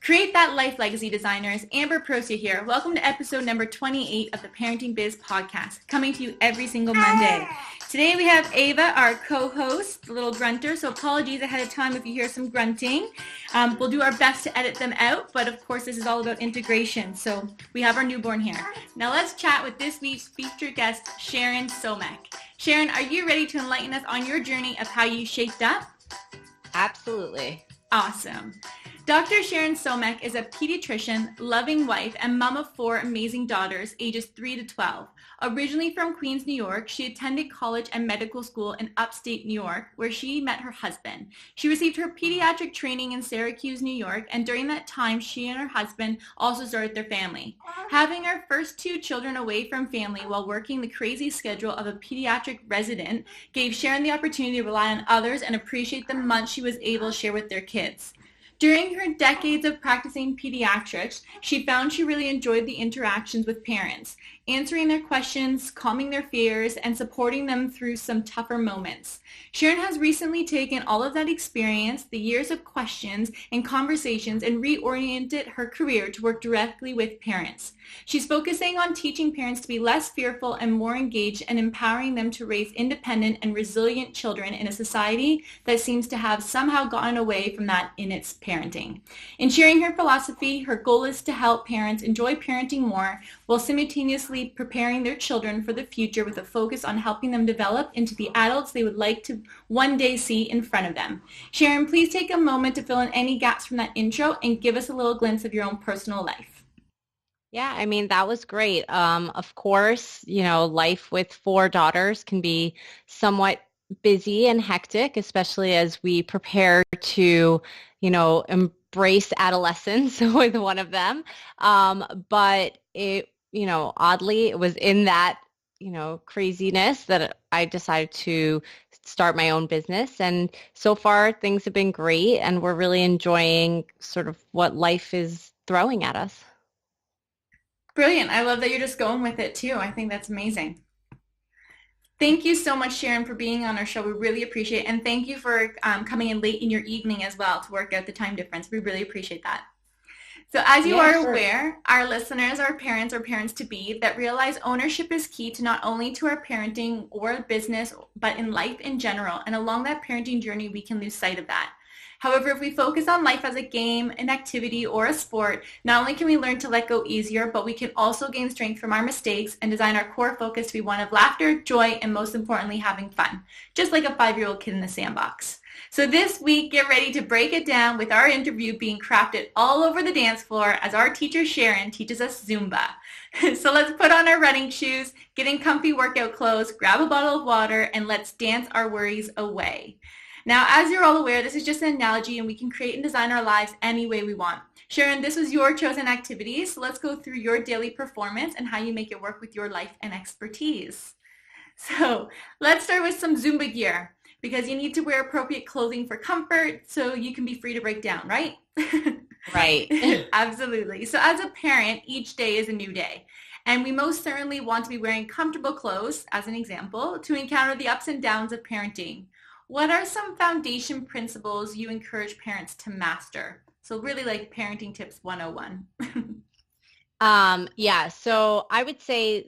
Create that life legacy, designers. Amber Prosia here. Welcome to episode number 28 of the Parenting Biz Podcast, coming to you every single Monday. Today we have Ava, our co-host, the little grunter, so apologies ahead of time if you hear some grunting. We'll do our best to edit them out, but of course this is all about integration, so we have our newborn here. Now let's chat with this week's featured guest, Sharon Somekh. Sharon, are you ready to enlighten us on your journey of how you shaped up? Absolutely. Awesome. Dr. Sharon Somekh is a pediatrician, loving wife, and mom of 4 amazing daughters, ages 3 to 12. Originally from Queens, New York, she attended college and medical school in upstate New York, where she met her husband. She received her pediatric training in Syracuse, New York, and during that time, she and her husband also started their family. Having her first 2 children away from family while working the crazy schedule of a pediatric resident gave Sharon the opportunity to rely on others and appreciate the months she was able to share with their kids. During her decades of practicing pediatrics, she found she really enjoyed the interactions with parents, answering their questions, calming their fears, and supporting them through some tougher moments. Sharon has recently taken all of that experience, the years of questions and conversations, and reoriented her career to work directly with parents. She's focusing on teaching parents to be less fearful and more engaged and empowering them to raise independent and resilient children in a society that seems to have somehow gotten away from that in its parenting. In sharing her philosophy, her goal is to help parents enjoy parenting more while simultaneously preparing their children for the future with a focus on helping them develop into the adults they would like to one day see in front of them. Sharon, please take a moment to fill in any gaps from that intro and give us a little glimpse of your own personal life. Yeah, I mean, that was great. Of course, life with 4 daughters can be somewhat busy and hectic, especially as we prepare to, embrace adolescence with one of them. But it, oddly, it was in that, craziness that I decided to start my own business. And so far things have been great and we're really enjoying sort of what life is throwing at us. Brilliant. I love that you're just going with it too. I think that's amazing. Thank you so much, Sharon, for being on our show. We really appreciate it. And thank you for coming in late in your evening as well to work out the time difference. We really appreciate that. So as you are aware, our listeners are parents or parents-to-be that realize ownership is key to not only to our parenting or business, but in life in general. And along that parenting journey, we can lose sight of that. However, if we focus on life as a game, an activity, or a sport, not only can we learn to let go easier, but we can also gain strength from our mistakes and design our core focus to be one of laughter, joy, and most importantly, having fun, just like a 5-year-old kid in the sandbox. So this week, get ready to break it down with our interview being crafted all over the dance floor as our teacher Sharon teaches us Zumba. So let's put on our running shoes, get in comfy workout clothes, grab a bottle of water, and let's dance our worries away. Now, as you're all aware, this is just an analogy and we can create and design our lives any way we want. Sharon, this was your chosen activity, so let's go through your daily performance and how you make it work with your life and expertise. So let's start with some Zumba Gear, because you need to wear appropriate clothing for comfort so you can be free to break down, right? Right. Absolutely. So as a parent, each day is a new day. And we most certainly want to be wearing comfortable clothes, as an example, to encounter the ups and downs of parenting. What are some foundation principles you encourage parents to master? So really like parenting tips 101. So I would say,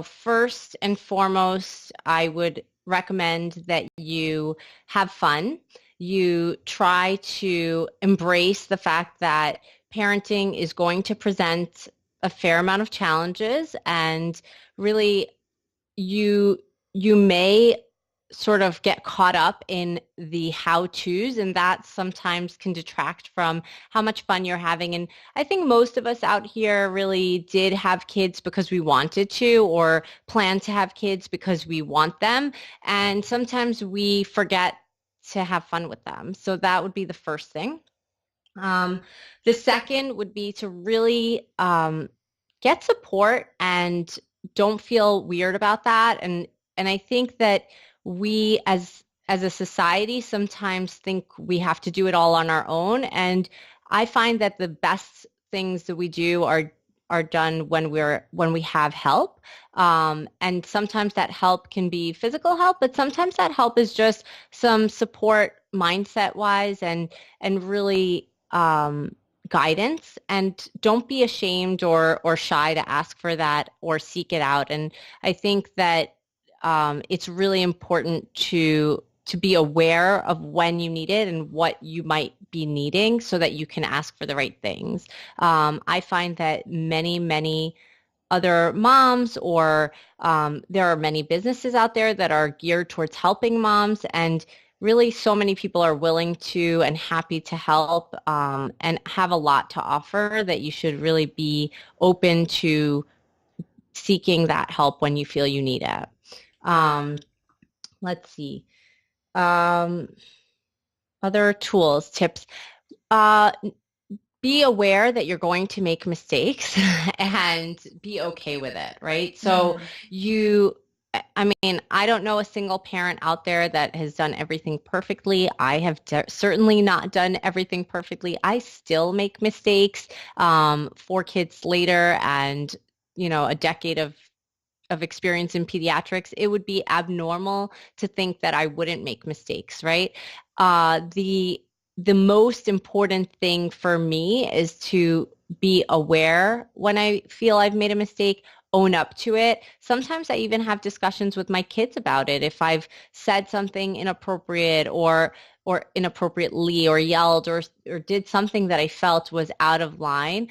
first and foremost, I would recommend that you have fun. You try to embrace the fact that parenting is going to present a fair amount of challenges, and really you may sort of get caught up in the how-tos, and that sometimes can detract from how much fun you're having. And I think most of us out here really did have kids because we wanted to, or plan to have kids because we want them. And sometimes we forget to have fun with them. So that would be the first thing. The second would be to really get support and don't feel weird about that. And I think that we as a society sometimes think we have to do it all on our own. And I find that the best things that we do are done when we have help. And sometimes that help can be physical help, but sometimes that help is just some support mindset wise and really guidance, and don't be ashamed or shy to ask for that or seek it out. And I think that it's really important to be aware of when you need it and what you might be needing so that you can ask for the right things. I find that many other moms or there are many businesses out there that are geared towards helping moms, and really so many people are willing to and happy to help and have a lot to offer that you should really be open to seeking that help when you feel you need it. Let's see. Um, Other tools, tips. Uh, be aware that you're going to make mistakes and be okay with it, right? So I mean, I don't know a single parent out there that has done everything perfectly. I have certainly not done everything perfectly. I still make mistakes 4 kids later and, a decade of experience in pediatrics. It would be abnormal to think that I wouldn't make mistakes, right? The most important thing for me is to be aware when I feel I've made a mistake, own up to it. Sometimes I even have discussions with my kids about it. If I've said something inappropriate or inappropriately or yelled or did something that I felt was out of line,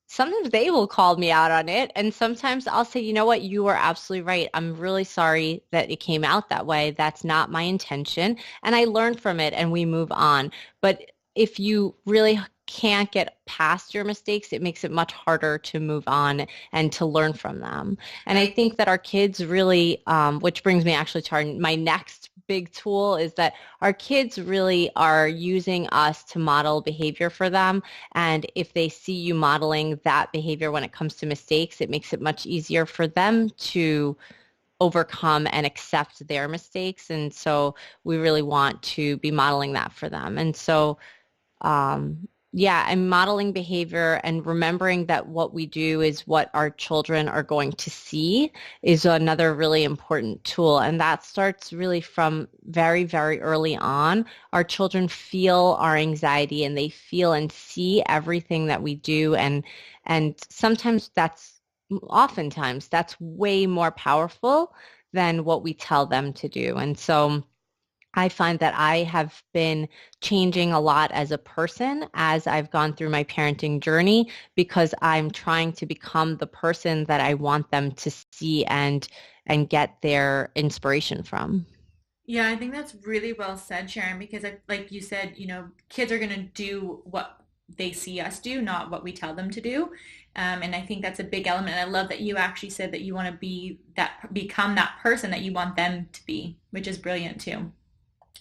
sometimes they will call me out on it. And sometimes I'll say, you know what, you are absolutely right. I'm really sorry that it came out that way. That's not my intention. And I learned from it and we move on. But if you really can't get past your mistakes, it makes it much harder to move on and to learn from them. And I think that our kids really, which brings me actually to my next big tool, is that our kids really are using us to model behavior for them. And if they see you modeling that behavior when it comes to mistakes, it makes it much easier for them to overcome and accept their mistakes. And so we really want to be modeling that for them. And so and modeling behavior and remembering that what we do is what our children are going to see is another really important tool. And that starts really from very, very early on. Our children feel our anxiety and they feel and see everything that we do. And oftentimes that's way more powerful than what we tell them to do. And so I find that I have been changing a lot as a person as I've gone through my parenting journey, because I'm trying to become the person that I want them to see and get their inspiration from. Yeah, I think that's really well said, Sharon, because like you said, kids are going to do what they see us do, not what we tell them to do. And I think that's a big element. I love that you actually said that you want to become that person that you want them to be, which is brilliant too.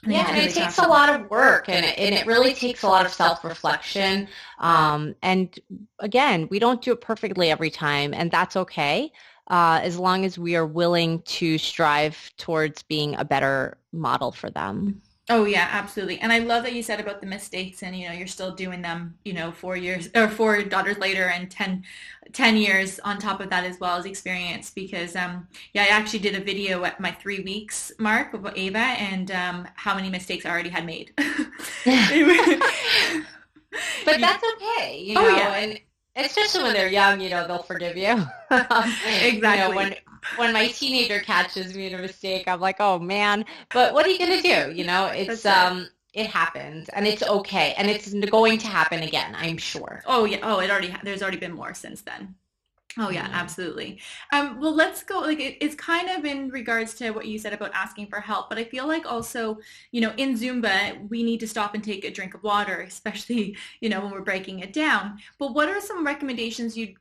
Yeah, and it takes a lot of work, and it really takes a lot of self-reflection. And again, we don't do it perfectly every time, and that's okay, as long as we are willing to strive towards being a better model for them. Oh yeah, absolutely. And I love that you said about the mistakes and you're still doing them, 4 years or 4 daughters later and 10 years on top of that as well as experience because I actually did a video at my 3 weeks mark about Ava and how many mistakes I already had made. But that's okay, and especially when they're young, they'll forgive you. Exactly. When my teenager catches me in a mistake, I'm like, oh man, but what are you going to do? It's, it happens and it's okay. And it's going to happen again, I'm sure. Oh yeah. Oh, there's already been more since then. Oh yeah, absolutely. Well, let's go. Like it's kind of in regards to what you said about asking for help, but I feel like also, in Zumba, we need to stop and take a drink of water, especially, when we're breaking it down. But what are some recommendations you'd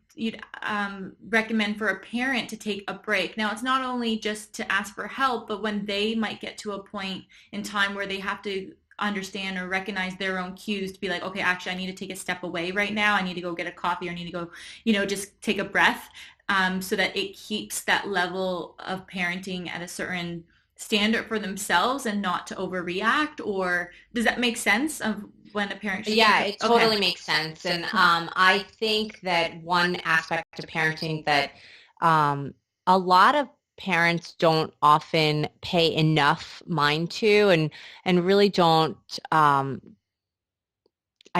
recommend for a parent to take a break? Now, it's not only just to ask for help, but when they might get to a point in time where they have to understand or recognize their own cues to be like, okay, actually I need to take a step away right now. I need to go get a coffee or I need to go, just take a breath so that it keeps that level of parenting at a certain standard for themselves and not to overreact. Or does that make sense of when a parent should it totally makes sense. And I think that one aspect of parenting that a lot of parents don't often pay enough mind to and really don't I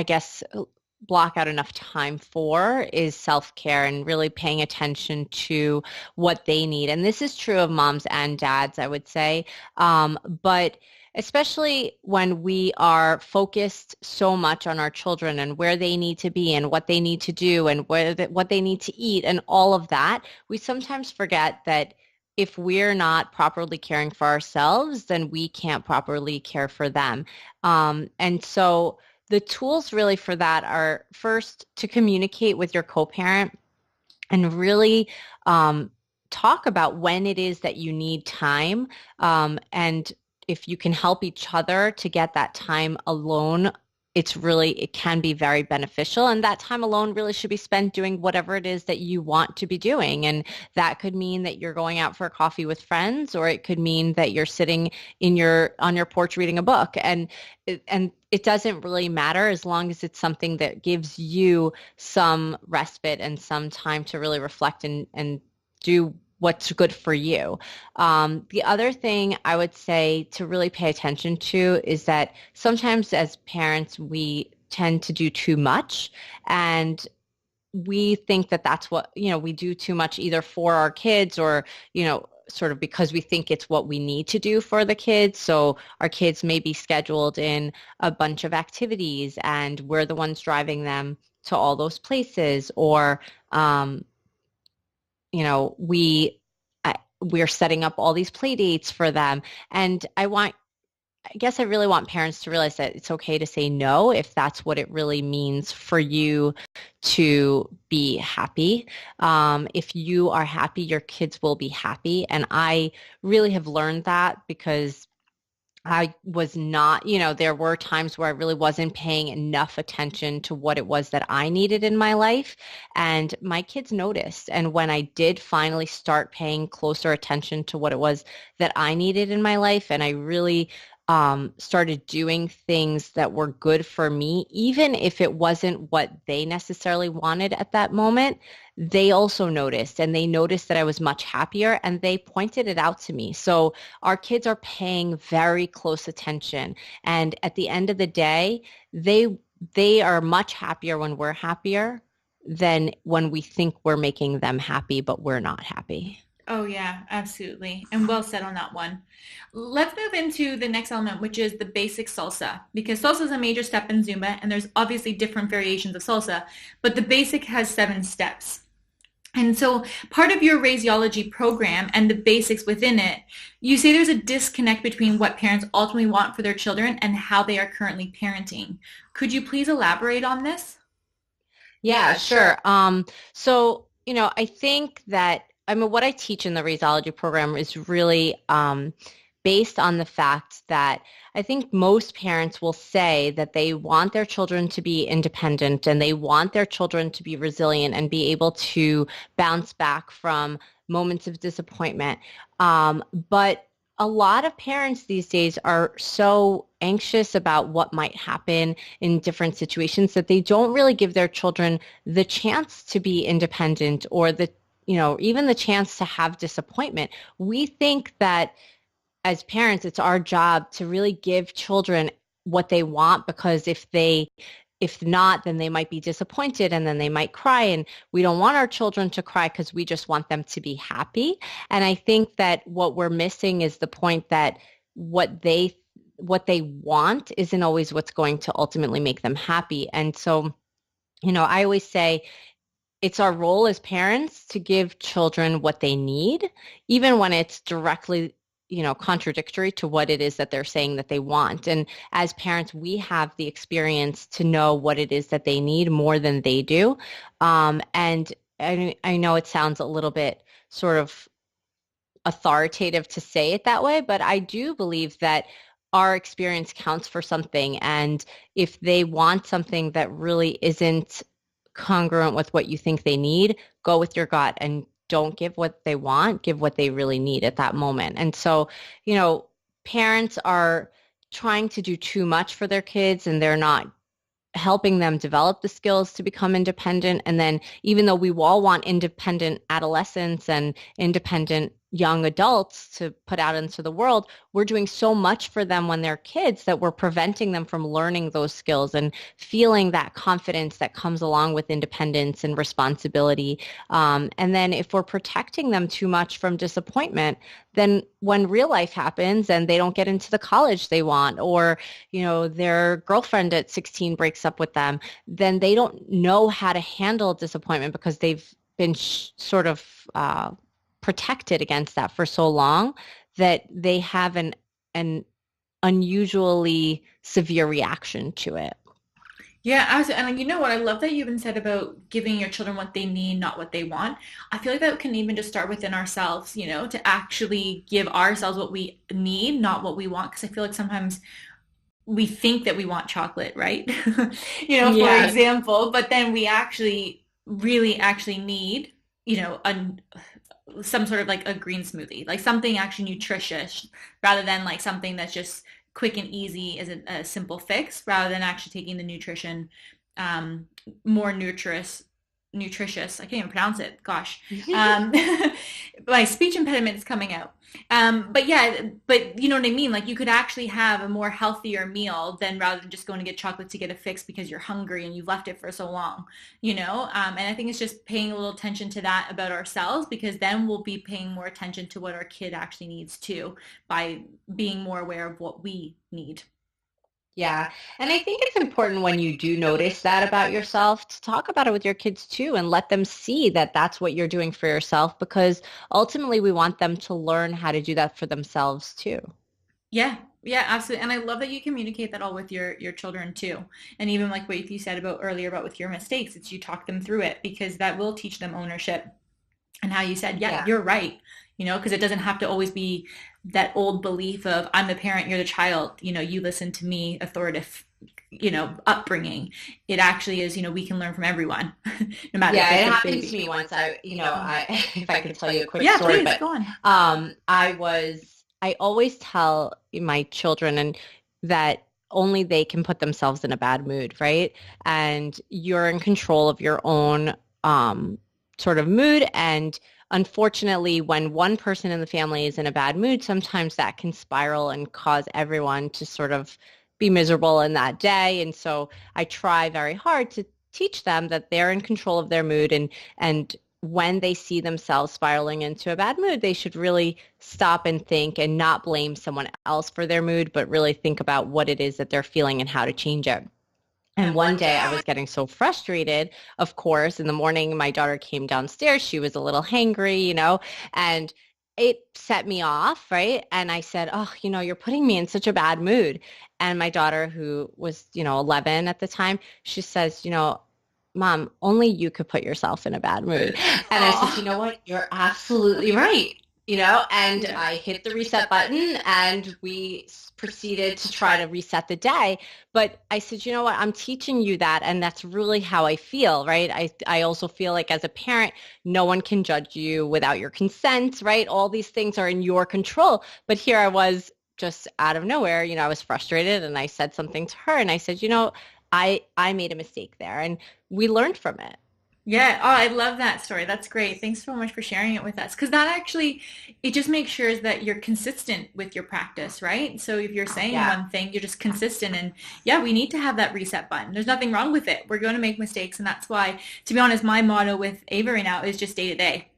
guess block out enough time for is self-care and really paying attention to what they need. And this is true of moms and dads, I would say. But especially when we are focused so much on our children and where they need to be and what they need to do and what they need to eat and all of that, we sometimes forget that if we're not properly caring for ourselves, then we can't properly care for them. And so the tools really for that are first to communicate with your co-parent and really talk about when it is that you need time, and if you can help each other to get that time alone, it can be very beneficial. And that time alone really should be spent doing whatever it is that you want to be doing. And that could mean that you're going out for a coffee with friends, or it could mean that you're sitting on your porch reading a book. And it doesn't really matter as long as it's something that gives you some respite and some time to really reflect and do what's good for you. The other thing I would say to really pay attention to is that sometimes as parents, we tend to do too much, and we think that that's what, we do too much either for our kids or, sort of because we think it's what we need to do for the kids. So our kids may be scheduled in a bunch of activities and we're the ones driving them to all those places, or we're setting up all these play dates for them. And I guess I really want parents to realize that it's okay to say no if that's what it really means for you to be happy. If you are happy, your kids will be happy. And I really have learned that because I was not, there were times where I really wasn't paying enough attention to what it was that I needed in my life. And my kids noticed. And when I did finally start paying closer attention to what it was that I needed in my life, and I really started doing things that were good for me, even if it wasn't what they necessarily wanted at that moment, they also noticed, and they noticed that I was much happier, and they pointed it out to me. So our kids are paying very close attention. And at the end of the day, they are much happier when we're happier than when we think we're making them happy, but we're not happy. Oh yeah, absolutely. And well said on that one. Let's move into the next element, which is the basic salsa, because salsa is a major step in Zumba, and there's obviously different variations of salsa, but the basic has 7 steps. And so part of your rasiology program and the basics within it, you say there's a disconnect between what parents ultimately want for their children and how they are currently parenting. Could you please elaborate on this? Yeah, sure. So, I think that what I teach in the rasiology program is really based on the fact that I think most parents will say that they want their children to be independent and they want their children to be resilient and be able to bounce back from moments of disappointment. But a lot of parents these days are so anxious about what might happen in different situations that they don't really give their children the chance to be independent or even the chance to have disappointment. We think that as parents, it's our job to really give children what they want, because if not, then they might be disappointed and then they might cry. And we don't want our children to cry because we just want them to be happy. And I think that what we're missing is the point that what they want isn't always what's going to ultimately make them happy. And so, I always say, it's our role as parents to give children what they need, even when it's directly, contradictory to what it is that they're saying that they want. And as parents, we have the experience to know what it is that they need more than they do. And I know it sounds a little bit sort of authoritative to say it that way, but I do believe that our experience counts for something. And if they want something that really isn't congruent with what you think they need, go with your gut and don't give what they want, give what they really need at that moment. And so, parents are trying to do too much for their kids and they're not helping them develop the skills to become independent. And then even though we all want independent adolescents and independent young adults to put out into the world, we're doing so much for them when they're kids that we're preventing them from learning those skills and feeling that confidence that comes along with independence and responsibility. And then if we're protecting them too much from disappointment, then when real life happens and they don't get into the college they want, or, their girlfriend at 16 breaks up with them, then they don't know how to handle disappointment because they've been sort of protected against that for so long that they have an unusually severe reaction to it. Yeah, absolutely. And you know what? I love that you even said about giving your children what they need, not what they want. I feel like that can even just start within ourselves, to actually give ourselves what we need, not what we want. Because I feel like sometimes we think that we want chocolate, right? For example, but then we actually really actually need, some sort of like a green smoothie, like something actually nutritious rather than like something that's just quick and easy as a simple fix, rather than actually taking the nutrition, more nutritious. I can't even pronounce it. Gosh. My speech impediment is coming out. But you know what I mean? Like you could actually have a more healthier meal than rather than just going to get chocolate to get a fix because you're hungry and you've left it for so long, and I think it's just paying a little attention to that about ourselves, because then we'll be paying more attention to what our kid actually needs too, by being more aware of what we need. Yeah. And I think it's important when you do notice that about yourself to talk about it with your kids too and let them see that that's what you're doing for yourself, because ultimately we want them to learn how to do that for themselves too. Yeah. Yeah, absolutely. And I love that you communicate that all with your children too. And even like what you said about earlier about with your mistakes, it's you talk them through it, because that will teach them ownership. And how you said, yeah, you're right, because it doesn't have to always be that old belief of I'm the parent, you're the child, you listen to me, authoritative, upbringing. It actually is, we can learn from everyone, no matter. Yeah, it happened to me once. If I could tell you a quick story, please, but go on. I always tell my children and that only they can put themselves in a bad mood, right? And you're in control of your own sort of mood. And unfortunately, when one person in the family is in a bad mood, sometimes that can spiral and cause everyone to sort of be miserable in that day. And so I try very hard to teach them that they're in control of their mood, and when they see themselves spiraling into a bad mood, they should really stop and think and not blame someone else for their mood, but really think about what it is that they're feeling and how to change it. And one day I was getting so frustrated, of course, in the morning, my daughter came downstairs. She was a little hangry, and it set me off, right? And I said, oh, you're putting me in such a bad mood. And my daughter, who was, 11 at the time, she says, Mom, only you could put yourself in a bad mood. And I said, you know what? You're absolutely right. And I hit the reset button and we proceeded to try to reset the day. But I said, you know what? I'm teaching you that. And that's really how I feel, right? I also feel like as a parent, no one can judge you without your consent, right? All these things are in your control. But here I was just out of nowhere, I was frustrated and I said something to her and I said, I made a mistake there and we learned from it. Yeah. Oh, I love that story. That's great. Thanks so much for sharing it with us. Because that actually, it just makes sure that you're consistent with your practice, right? So if you're saying one thing, you're just consistent. And yeah, we need to have that reset button. There's nothing wrong with it. We're going to make mistakes. And that's why, to be honest, my motto with Ava right now is just day to day.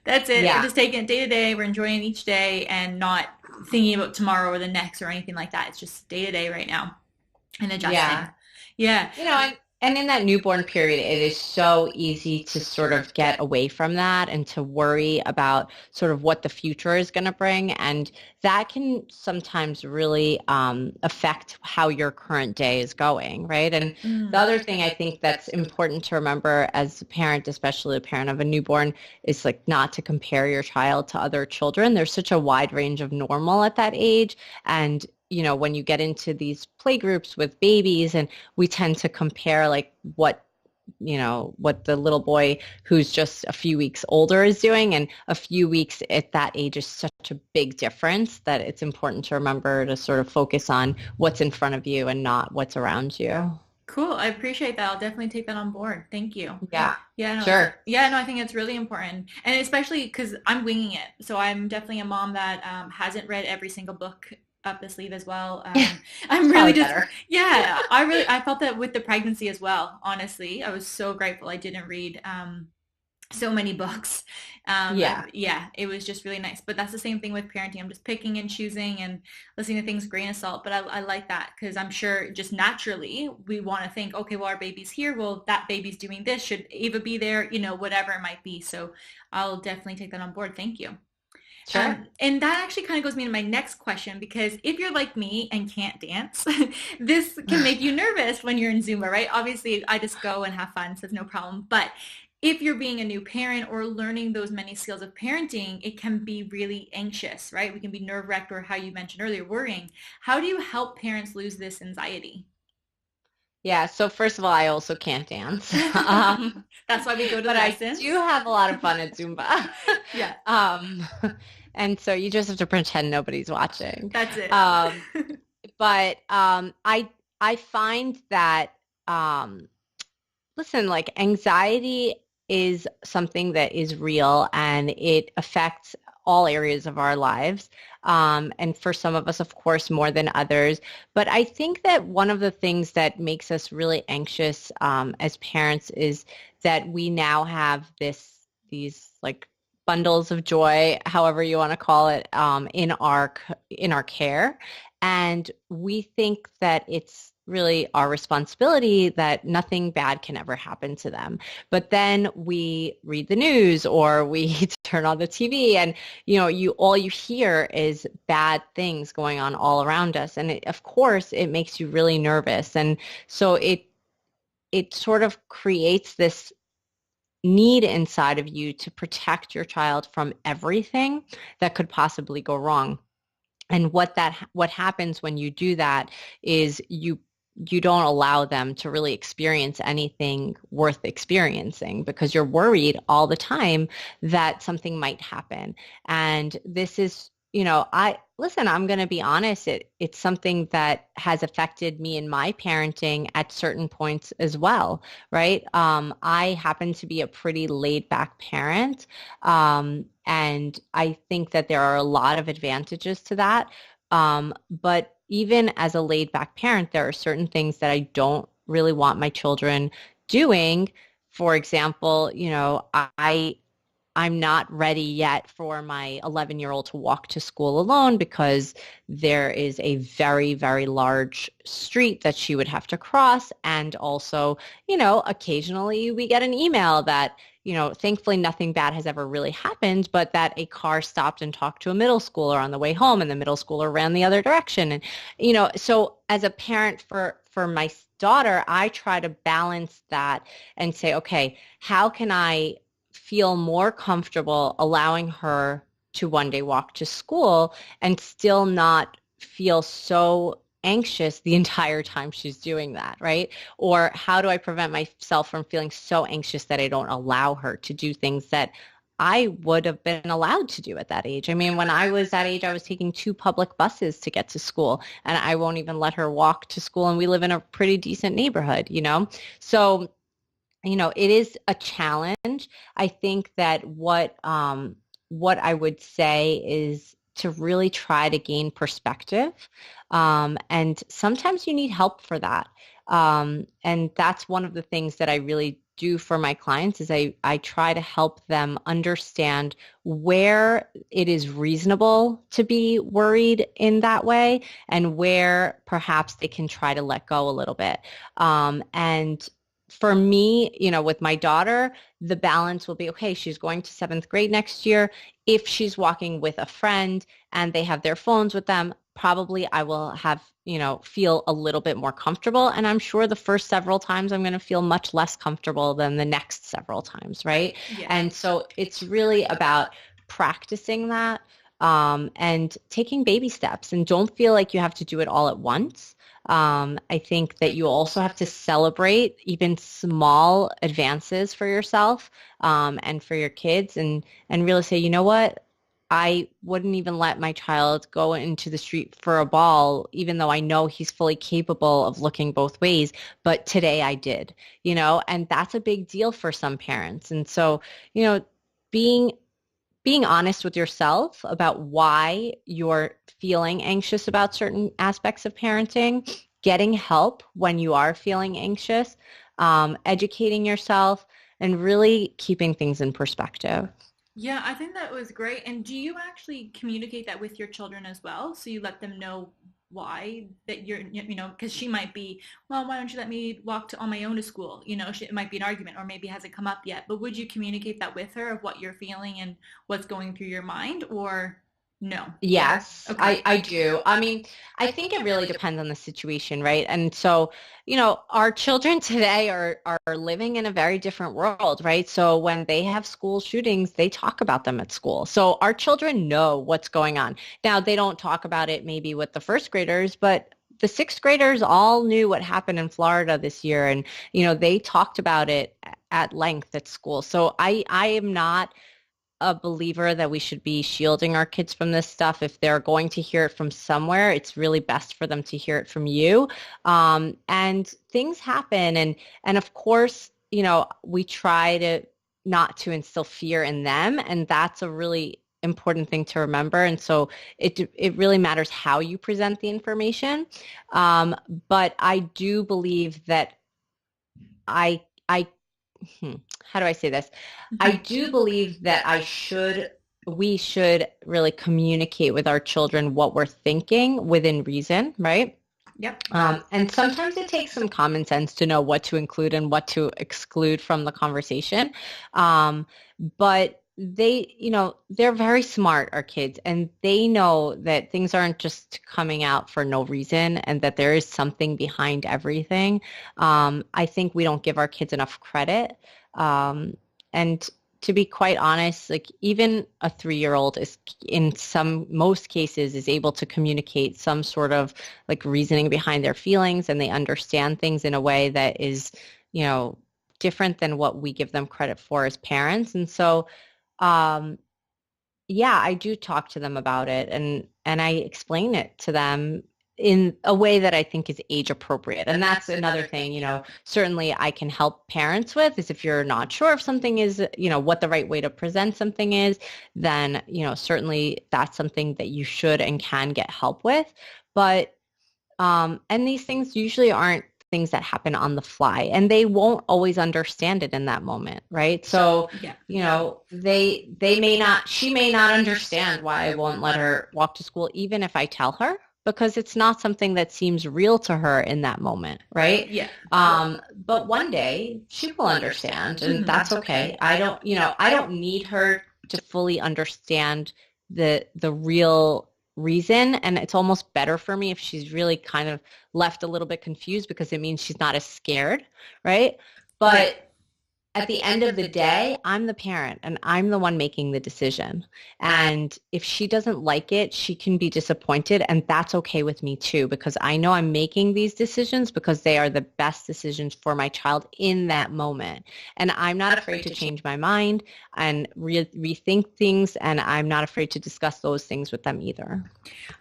That's it. Yeah. We're just taking it day to day. We're enjoying each day and not thinking about tomorrow or the next or anything like that. It's just day to day right now and adjusting. Yeah. And in that newborn period, it is so easy to sort of get away from that and to worry about sort of what the future is going to bring. And that can sometimes really affect how your current day is going, right? And the other thing I think that's important to remember as a parent, especially a parent of a newborn, is like not to compare your child to other children. There's such a wide range of normal at that age. And when you get into these play groups with babies and we tend to compare like what the little boy who's just a few weeks older is doing, and a few weeks at that age is such a big difference that it's important to remember to sort of focus on what's in front of you and not what's around you. Cool. I appreciate that. I'll definitely take that on board. Thank you. Yeah, Yeah, no, sure. I think it's really important, and especially because I'm winging it. So I'm definitely a mom that hasn't read every single book up the sleeve as well. I'm It's really probably just, better. yeah, I felt that with the pregnancy as well. Honestly, I was so grateful I didn't read so many books. Yeah. Yeah, it was just really nice. But that's the same thing with parenting. I'm just picking and choosing and listening to things grain of salt. But I like that because I'm sure just naturally we want to think, okay, well, our baby's here. Well, that baby's doing this. Should Ava be there? Whatever it might be. So I'll definitely take that on board. Thank you. Sure. And that actually kind of goes me to my next question because if you're like me and can't dance, this can make you nervous when you're in Zumba, right? Obviously, I just go and have fun, so it's no problem. But if you're being a new parent or learning those many skills of parenting, it can be really anxious, right? We can be nerve-wracked or how you mentioned earlier, worrying. How do you help parents lose this anxiety? Yeah, so first of all, I also can't dance. Um, That's why we go to the but I lessons. do have a lot of fun at Zumba. Yeah, Um, and so you just have to pretend nobody's watching. that's it. But I find that listen, like anxiety is something that is real and it affects all areas of our lives. And for some of us, of course, more than others. But I think that one of the things that makes us really anxious as parents is that we now have these like bundles of joy, however you want to call it, in our care. And we think that it's really our responsibility that nothing bad can ever happen to them. But then we read the news or we turn on the TV and all you hear is bad things going on all around us. And of course it makes you really nervous. And so it sort of creates this need inside of you to protect your child from everything that could possibly go wrong. And what happens when you do that is you don't allow them to really experience anything worth experiencing because you're worried all the time that something might happen. And this is, I'm going to be honest, it's something that has affected me in my parenting at certain points as well, right? I happen to be a pretty laid back parent. And I think that there are a lot of advantages to that. But even as a laid back parent, there are certain things that I don't really want my children doing. For example, I'm not ready yet for my 11-year-old to walk to school alone because there is a very, very large street that she would have to cross. And also, occasionally we get an email that, thankfully nothing bad has ever really happened, but that a car stopped and talked to a middle schooler on the way home and the middle schooler ran the other direction. And, so as a parent for my daughter, I try to balance that and say, okay, how can I feel more comfortable allowing her to one day walk to school and still not feel so anxious the entire time she's doing that, right? Or how do I prevent myself from feeling so anxious that I don't allow her to do things that I would have been allowed to do at that age? I mean, when I was that age, I was taking 2 public buses to get to school, and I won't even let her walk to school, and we live in a pretty decent neighborhood, So it is a challenge. I think that what I would say is to really try to gain perspective. And sometimes you need help for that. And that's one of the things that I really do for my clients is I try to help them understand where it is reasonable to be worried in that way and where perhaps they can try to let go a little bit. And for me, with my daughter, the balance will be, okay, she's going to 7th grade next year. If she's walking with a friend and they have their phones with them, probably I will have, feel a little bit more comfortable. And I'm sure the first several times I'm going to feel much less comfortable than the next several times, right? Yeah. And so it's really about practicing that and taking baby steps. And don't feel like you have to do it all at once. I think that you also have to celebrate even small advances for yourself and for your kids and really say, you know what? I wouldn't even let my child go into the street for a ball, even though I know he's fully capable of looking both ways. But today I did, and that's a big deal for some parents. And so, being being honest with yourself about why you're feeling anxious about certain aspects of parenting, getting help when you are feeling anxious, educating yourself, and really keeping things in perspective. Yeah, I think that was great. And do you actually communicate that with your children as well? So you let them know why that because she might be, well, why don't you let me walk on my own to school? It might be an argument, or maybe it hasn't come up yet. But would you communicate that with her of what you're feeling and what's going through your mind, or no? Yes, Okay. I do. I mean, I think it really depends on the situation, right? And so, our children today are living in a very different world, right? So when they have school shootings, they talk about them at school. So our children know what's going on. Now, they don't talk about it maybe with the first graders, but the sixth graders all knew what happened in Florida this year, and they talked about it at length at school. So I am not a believer that we should be shielding our kids from this stuff. If they're going to hear it from somewhere, it's really best for them to hear it from you. And things happen. And of course, we try to not to instill fear in them. And that's a really important thing to remember. And so it really matters how you present the information. But I do believe that I how do I say this? I do believe that we should really communicate with our children what we're thinking within reason, right? Yep. And sometimes it takes some common sense to know what to include and what to exclude from the conversation. But they're very smart, our kids, and they know that things aren't just coming out for no reason and that there is something behind everything. I think we don't give our kids enough credit. And to be quite honest, like even a 3-year-old is in most cases is able to communicate some sort of like reasoning behind their feelings, and they understand things in a way that is, different than what we give them credit for as parents. And so, yeah, I do talk to them about it, and I explain it to them in a way that I think is age appropriate. And that's another thing, certainly I can help parents with is if you're not sure if something is, what the right way to present something is, then, certainly that's something that you should and can get help with. But, and these things usually aren't things that happen on the fly, and they won't always understand it in that moment, right? So, yeah. she may not understand why I won't let her walk to school, even if I tell her, because it's not something that seems real to her in that moment, right? Yeah. But one day she will understand, and that's okay. I don't need her to fully understand the real reason, and it's almost better for me if she's really kind of left a little bit confused, because it means she's not as scared, right? But at the end of the day, I'm the parent and I'm the one making the decision. And if she doesn't like it, she can be disappointed, and that's okay with me too, because I know I'm making these decisions because they are the best decisions for my child in that moment. And I'm not afraid to change my mind and rethink things, and I'm not afraid to discuss those things with them either.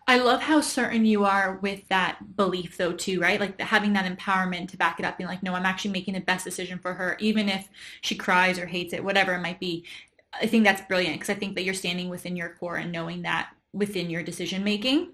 I love how certain you are with that belief though too, right? Like having that empowerment to back it up, being like, no, I'm actually making the best decision for her, even if she cries or hates it, whatever it might be. I think that's brilliant, because I think that you're standing within your core and knowing that within your decision making,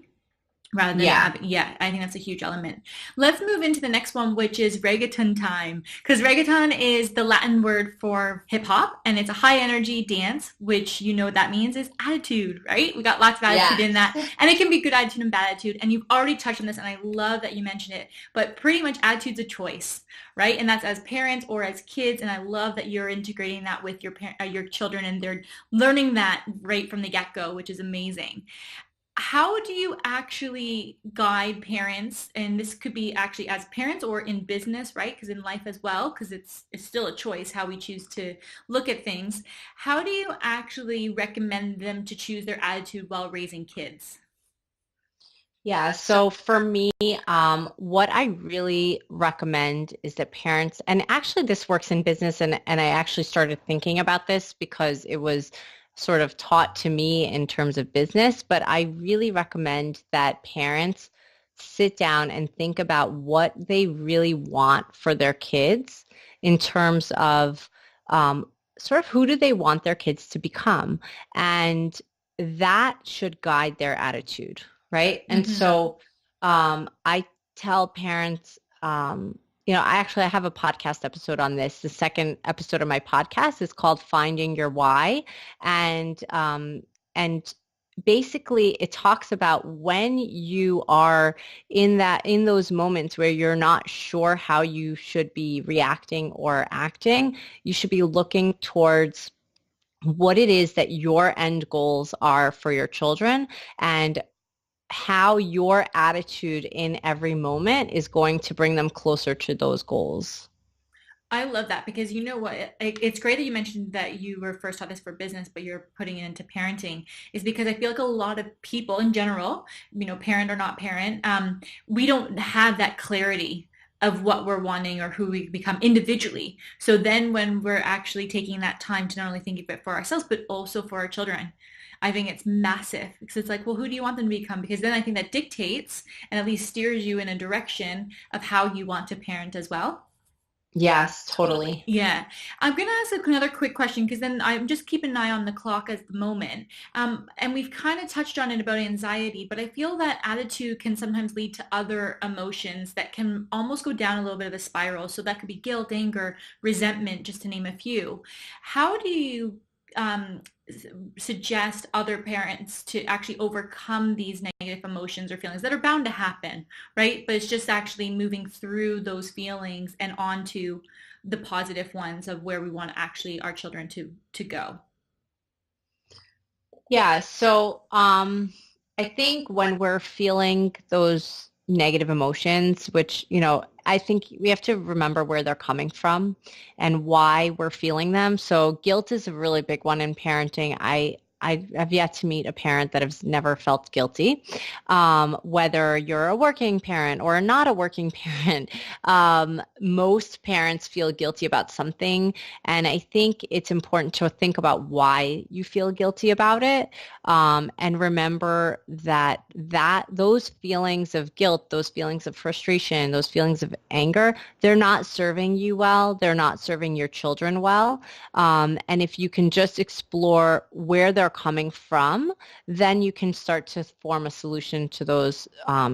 rather than I think that's a huge element. Let's move into the next one, which is reggaeton time, because reggaeton is the Latin word for hip hop, and it's a high energy dance, which what that means is attitude, right? We got lots of attitude in that, and it can be good attitude and bad attitude, and you've already touched on this, and I love that you mentioned it, but pretty much attitude's a choice, right? And that's as parents or as kids, and I love that you're integrating that with your children, and they're learning that right from the get-go, which is amazing. How do you actually guide parents, and this could be actually as parents or in business, right? Because in life as well, because it's still a choice how we choose to look at things. How do you actually recommend them to choose their attitude while raising kids? Yeah, so for me, what I really recommend is that parents, and actually this works in business, and I actually started thinking about this because it was sort of taught to me in terms of business, but I really recommend that parents sit down and think about what they really want for their kids in terms of sort of who do they want their kids to become. And that should guide their attitude, right? And so I tell parents, I have a podcast episode on this. The second episode of my podcast is called Finding Your Why. And basically it talks about when you are in those moments where you're not sure how you should be reacting or acting, you should be looking towards what it is that your end goals are for your children and how your attitude in every moment is going to bring them closer to those goals. I love that because you know what, it's great that you mentioned that you were first taught this for business, but you're putting it into parenting, is because I feel like a lot of people in general, parent or not parent, we don't have that clarity of what we're wanting or who we become individually. So then when we're actually taking that time to not only think of it for ourselves, but also for our children, I think it's massive because it's like, well, who do you want them to become? Because then I think that dictates and at least steers you in a direction of how you want to parent as well. Yes, totally. Yeah. I'm going to ask another quick question because then I'm just keeping an eye on the clock at the moment. And we've kind of touched on it about anxiety, but I feel that attitude can sometimes lead to other emotions that can almost go down a little bit of a spiral. So that could be guilt, anger, resentment, just to name a few. How do you suggest other parents to actually overcome these negative emotions or feelings that are bound to happen, right? But it's just actually moving through those feelings and onto the positive ones of where we want actually our children to go. Yeah, so I think when we're feeling those negative emotions, which, I think we have to remember where they're coming from and why we're feeling them. So guilt is a really big one in parenting. I have yet to meet a parent that has never felt guilty. Whether you're a working parent or not a working parent, most parents feel guilty about something. And I think it's important to think about why you feel guilty about it. And remember that those feelings of guilt, those feelings of frustration, those feelings of anger, they're not serving you well. They're not serving your children well. And if you can just explore where they're coming from, then you can start to form a solution to those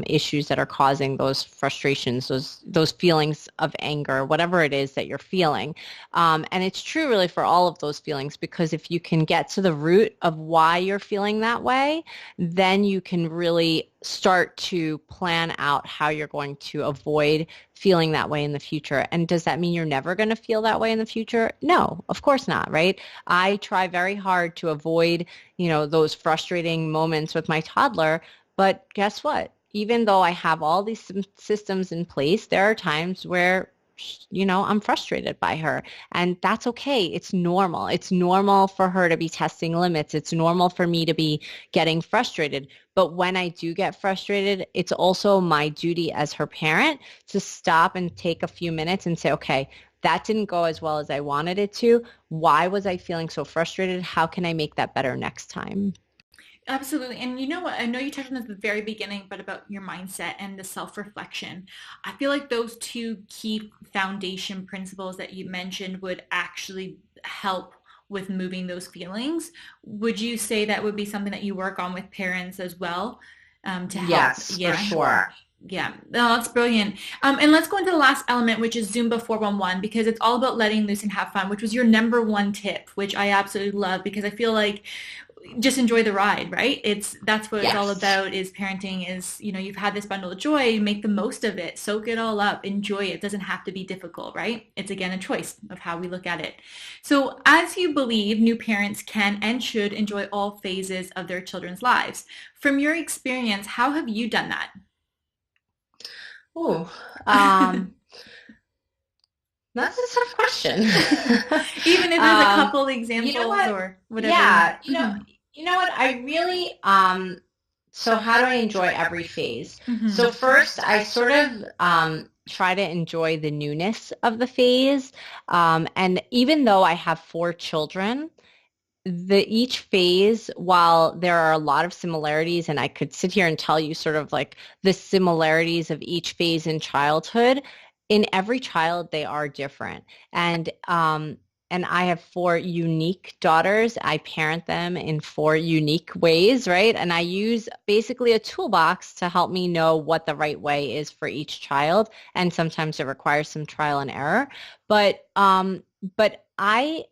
issues that are causing those frustrations, those feelings of anger, whatever it is that you're feeling. And it's true really for all of those feelings, because if you can get to the root of why you're feeling that way, then you can really start to plan out how you're going to avoid feeling that way in the future. And does that mean you're never going to feel that way in the future? No, of course not, right? I try very hard to avoid, those frustrating moments with my toddler, but guess what? Even though I have all these systems in place, there are times where I'm frustrated by her, and that's okay. It's normal. It's normal for her to be testing limits. It's normal for me to be getting frustrated. But when I do get frustrated, it's also my duty as her parent to stop and take a few minutes and say, okay, that didn't go as well as I wanted it to. Why was I feeling so frustrated? How can I make that better next time? Absolutely. And you know what? I know you touched on this at the very beginning, but about your mindset and the self-reflection. I feel like those two key foundation principles that you mentioned would actually help with moving those feelings. Would you say that would be something that you work on with parents as well, to help? Yes, for sure. Yeah, no, that's brilliant. And let's go into the last element, which is Zumba 411, because it's all about letting loose and have fun, which was your number one tip, which I absolutely love because I feel like just enjoy the ride, right? That's what it's all about, is parenting is, you've had this bundle of joy, make the most of it, soak it all up, enjoy it. It doesn't have to be difficult, right? It's again a choice of how we look at it. So as you believe new parents can and should enjoy all phases of their children's lives, from your experience, how have you done that? Oh, that's a tough question. Even if there's a couple examples or whatever. Yeah, you know what? I really, so how do I enjoy every phase? Mm-hmm. So first, I sort of try to enjoy the newness of the phase. And even though I have 4 children, each phase, while there are a lot of similarities, and I could sit here and tell you sort of like the similarities of each phase in childhood, in every child they are different. And I have four unique daughters. I parent them in four unique ways, right? And I use basically a toolbox to help me know what the right way is for each child. And sometimes it requires some trial and error. But I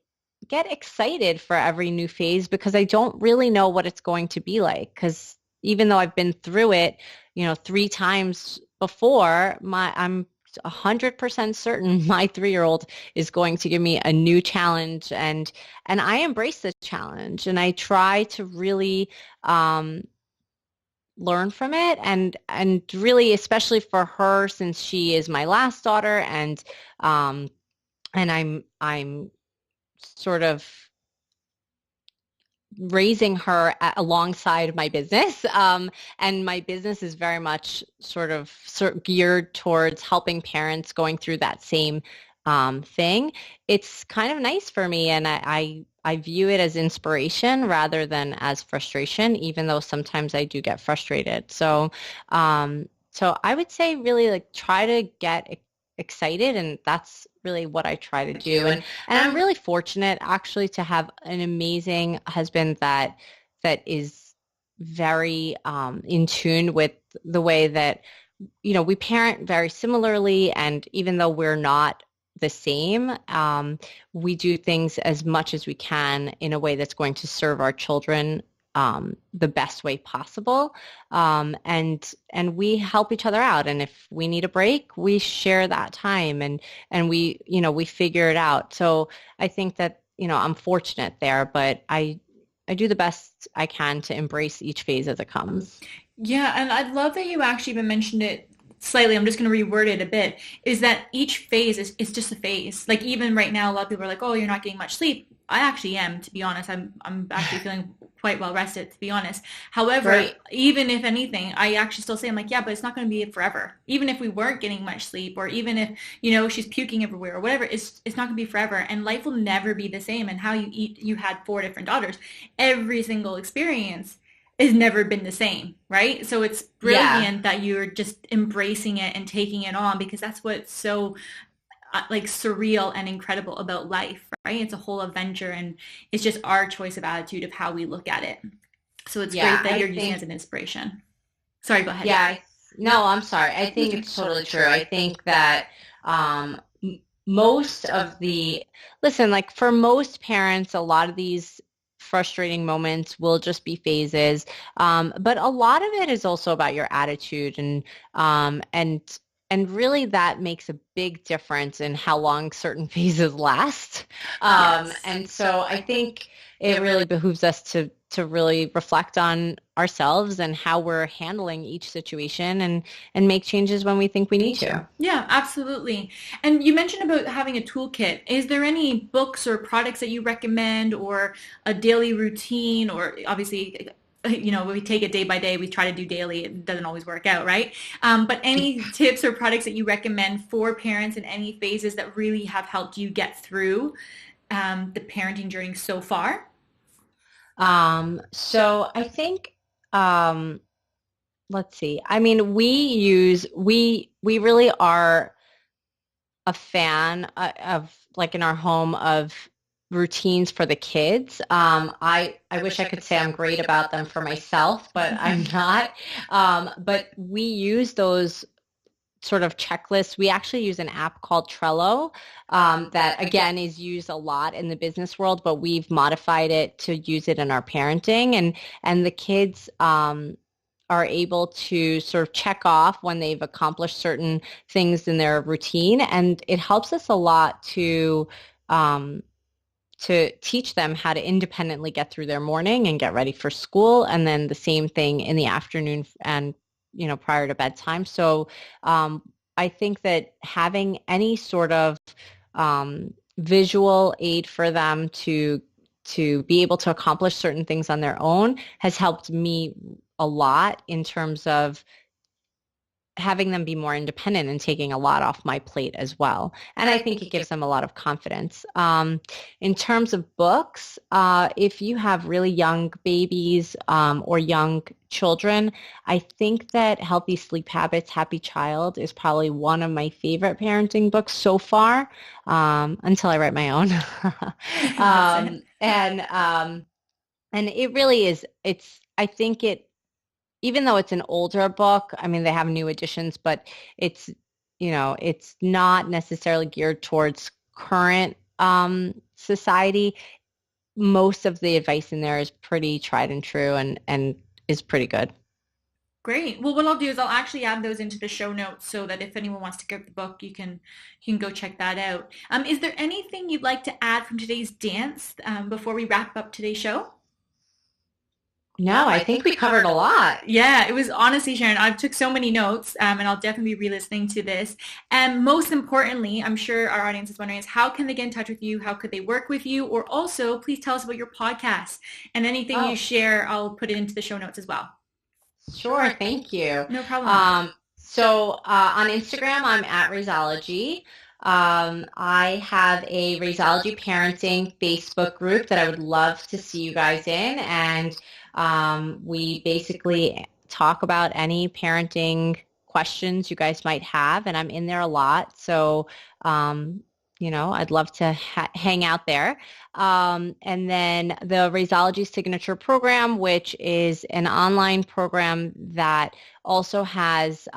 get excited for every new phase because I don't really know what it's going to be like. Because even though I've been through it, 3 times before, I'm 100% certain my 3-year-old is going to give me a new challenge, and I embrace the challenge, and I try to really learn from it, and really, especially for her, since she is my last daughter, and I'm sort of raising her alongside my business. And my business is very much sort of geared towards helping parents going through that same thing. It's kind of nice for me, and I view it as inspiration rather than as frustration, even though sometimes I do get frustrated. So I would say really like try to get excited, and that's really what I try to do. And I'm really fortunate actually to have an amazing husband that is very in tune with the way that we parent very similarly, and even though we're not the same, we do things as much as we can in a way that's going to serve our children the best way possible. And we help each other out. And if we need a break, we share that time, and we figure it out. So I think that, I'm fortunate there, but I do the best I can to embrace each phase as it comes. Yeah, and I love that you actually even mentioned it slightly. I'm just going to reword it a bit. Is that each phase is just a phase. Like even right now, a lot of people are like, "Oh, you're not getting much sleep." I actually am, to be honest. I'm actually feeling quite well rested, to be honest. However, Right. even if anything, I actually still say, I'm like, yeah, but it's not going to be forever. Even if we weren't getting much sleep, or even if, she's puking everywhere or whatever, it's not going to be forever. And life will never be the same. And how you eat, you had 4 different daughters. Every single experience has never been the same, right? So it's Yeah. brilliant that you're just embracing it and taking it on, because that's what's so like surreal and incredible about life, right? It's a whole adventure, and it's just our choice of attitude of how we look at it. So it's Yeah, great that I you're using it as think, an inspiration. Sorry, go ahead. yeah, no, I'm sorry. I think it's totally true. I think that most of listen, like for most parents, a lot of these frustrating moments will just be phases. But a lot of it is also about your attitude, um, and, and really that makes a big difference in how long certain phases last. Yes. And so I think it really behooves us to really reflect on ourselves and how we're handling each situation, and make changes when we think we need to. Yeah, absolutely. And you mentioned about having a toolkit. Is there any books or products that you recommend, or a daily routine, or obviously, we take it day by day. We try to do daily. It doesn't always work out, right? But any tips or products that you recommend for parents in any phases that really have helped you get through the parenting journey so far? So I think, let's see. I mean, we really are a fan of, like in our home, of routines for the kids. I wish I could say I'm great about them for myself, but I'm not. But we use those sort of checklists. We actually use an app called Trello, that again is used a lot in the business world, but we've modified it to use it in our parenting, and the kids are able to sort of check off when they've accomplished certain things in their routine, and it helps us a lot um, to teach them how to independently get through their morning and get ready for school, and then the same thing in the afternoon, and prior to bedtime. So I think that having any sort of visual aid for them to be able to accomplish certain things on their own has helped me a lot in terms of having them be more independent and taking a lot off my plate as well. And I think it gives them a lot of confidence. In terms of books, if you have really young babies or young children, I think that Healthy Sleep Habits, Happy Child is probably one of my favorite parenting books so far, until I write my own. And it really is, I think even though it's an older book, I mean, they have new editions, but it's, it's not necessarily geared towards current society. Most of the advice in there is pretty tried and true and is pretty good. Great. Well, what I'll do is I'll actually add those into the show notes so that if anyone wants to get the book, you can go check that out. Is there anything you'd like to add from today's dance before we wrap up today's show? No, I think we covered a lot. Yeah, it was honestly, Sharon, I took so many notes and I'll definitely be re-listening to this. And most importantly, I'm sure our audience is wondering is how can they get in touch with you? How could they work with you? Or also, please tell us about your podcast and anything you share, I'll put it into the show notes as well. Sure, thank you. No problem. So on Instagram, I'm at Rizology. I have a Rizology Parenting Facebook group that I would love to see you guys in, and we basically talk about any parenting questions you guys might have, and I'm in there a lot. So, I'd love to hang out there. And then the Rizology Signature Program, which is an online program that also has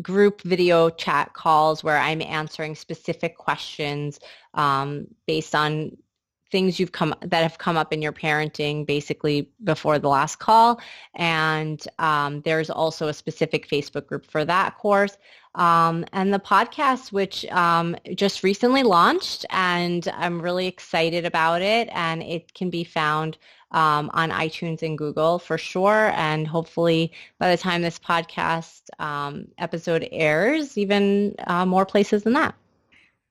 group video chat calls where I'm answering specific questions based on things that have come up in your parenting basically before the last call. And there's also a specific Facebook group for that course. And the podcast, which just recently launched, and I'm really excited about it. And it can be found on iTunes and Google for sure. And hopefully by the time this podcast episode airs, even more places than that.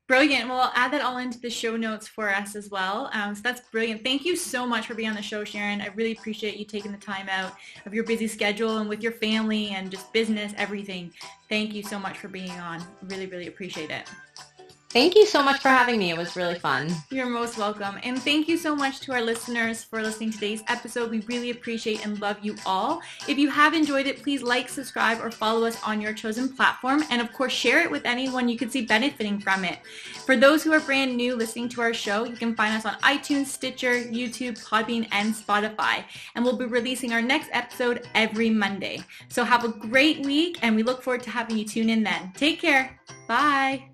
Brilliant. Well, I'll add that all into the show notes for us as well. So that's brilliant. Thank you so much for being on the show, Sharon. I really appreciate you taking the time out of your busy schedule and with your family and just business, everything. Thank you so much for being on. Really, really appreciate it. Thank you so much for having me. It was really fun. You're most welcome. And thank you so much to our listeners for listening to today's episode. We really appreciate and love you all. If you have enjoyed it, please like, subscribe, or follow us on your chosen platform. And of course, share it with anyone you could see benefiting from it. For those who are brand new listening to our show, you can find us on iTunes, Stitcher, YouTube, Podbean, and Spotify. And we'll be releasing our next episode every Monday. So have a great week, and we look forward to having you tune in then. Take care. Bye.